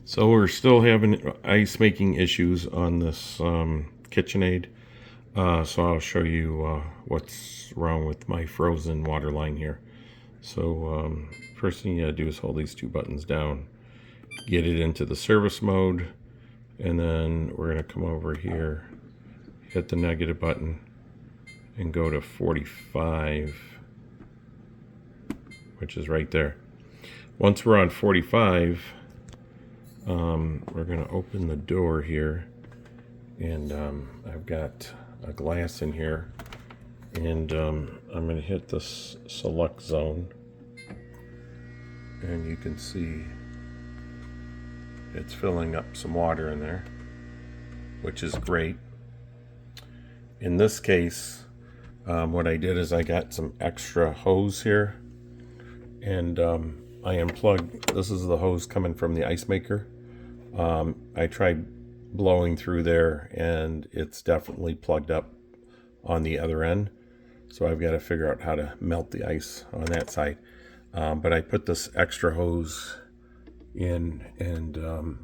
So we're still having ice making issues on this KitchenAid. So I'll show you what's wrong with my frozen water line here. So first thing you gotta do is hold these two buttons down, get it into the service mode, and then we're gonna come over here, hit the negative button, and go to 45, which is right there. Once we're on 45, we're going to open the door here, and I've got a glass in here, and I'm going to hit this select zone, and you can see it's filling up some water in there, which is great. In this case, what I did is I got some extra hose here, and I unplugged. This is the hose coming from the Icemaker. I tried blowing through there, and it's definitely plugged up on the other end. So I've got to figure out how to melt the ice on that side. But I put this extra hose in, and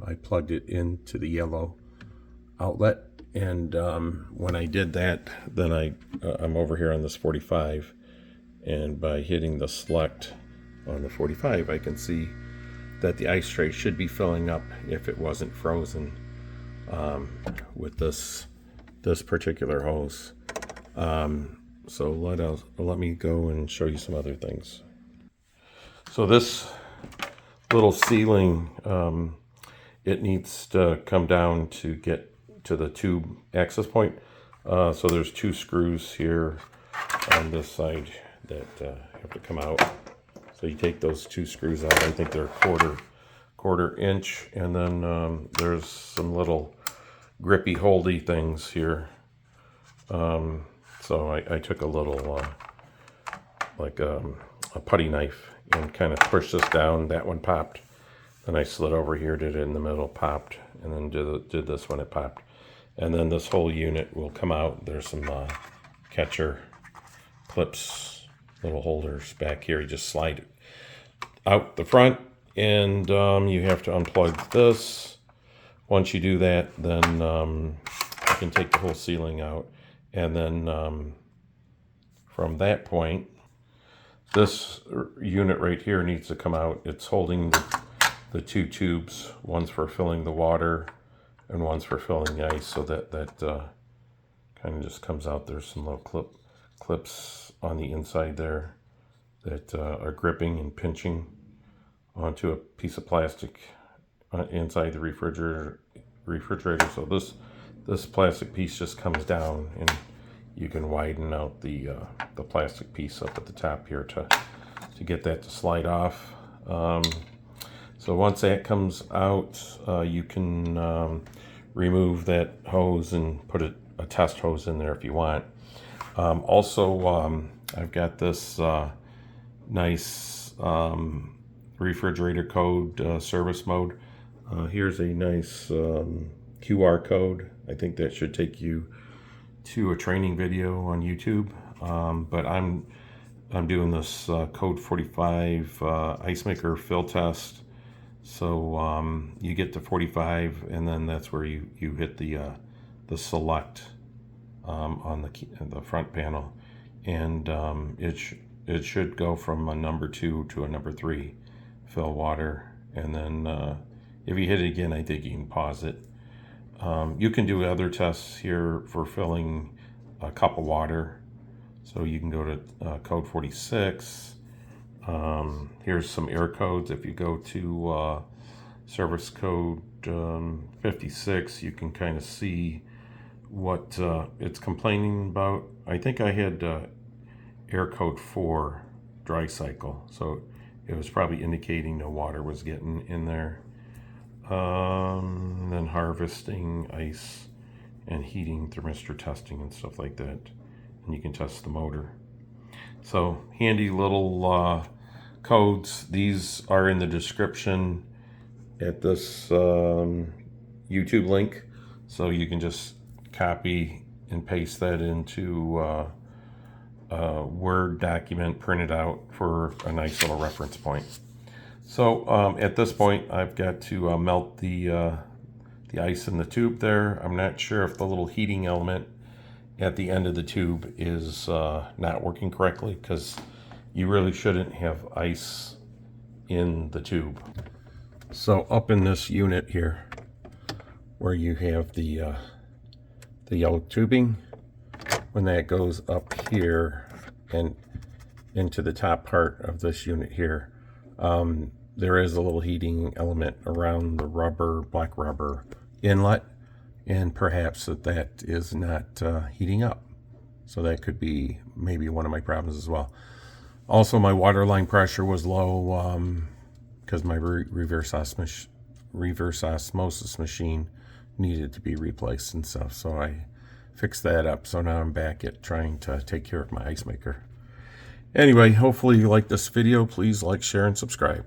I plugged it into the yellow outlet. And when I did that, then I'm over here on this 45, and by hitting the select on the 45, I can see that the ice tray should be filling up if it wasn't frozen with this particular hose. So let me go and show you some other things. So this little ceiling, it needs to come down to get to the tube access point. So there's two screws here on this side that have to come out. So you take those two screws out. I think they're quarter inch, and then there's some little grippy holdy things here. So I took a little like a putty knife and kind of pushed this down. That one popped. Then I slid over here, did it in the middle, popped, and then did this one, it popped. And then this whole unit will come out. There's some catcher clips, little holders back here. You just slide it out the front, and you have to unplug this. Once you do that, then you can take the whole ceiling out, and then from that point, this unit right here needs to come out. It's holding the two tubes. One's for filling the water and one's for filling the ice, so that kind of just comes out. There's some little clips on the inside there that are gripping and pinching onto a piece of plastic inside the refrigerator. So this plastic piece just comes down, and you can widen out the plastic piece up at the top here to get that to slide off. So once that comes out, you can remove that hose and put a test hose in there if you want. Also, I've got this nice refrigerator code service mode. Here's a nice QR code. I think that should take you to a training video on YouTube. But I'm doing this code 45 Icemaker fill test. So you get to 45, and then that's where you hit the select on the front panel, and it should go from a number 2 to a number 3 fill water. And then if you hit it again, I think you can pause it. You can do other tests here for filling a cup of water. So you can go to code 46. Here's some error codes. If you go to service code 56, you can kind of see what it's complaining about. I think I had error code 4, dry cycle. So it was probably indicating no water was getting in there. Then harvesting, ice, and heating, thermistor testing, and stuff like that. And you can test the motor. So handy little codes. These are in the description at this YouTube link. So you can just copy and paste that into a Word document, print it out for a nice little reference point. So at this point, I've got to melt the ice in the tube there. I'm not sure if the little heating element at the end of the tube is not working correctly, because you really shouldn't have ice in the tube. So up in this unit here, where you have the yellow tubing, when that goes up here and into the top part of this unit here, there is a little heating element around the rubber, black rubber inlet, and perhaps that is not heating up. So that could be maybe one of my problems as well. Also, my water line pressure was low because my reverse osmosis machine needed to be replaced and stuff. So I fixed that up. So now I'm back at trying to take care of my ice maker. Anyway, hopefully you like this video. Please like, share, and subscribe.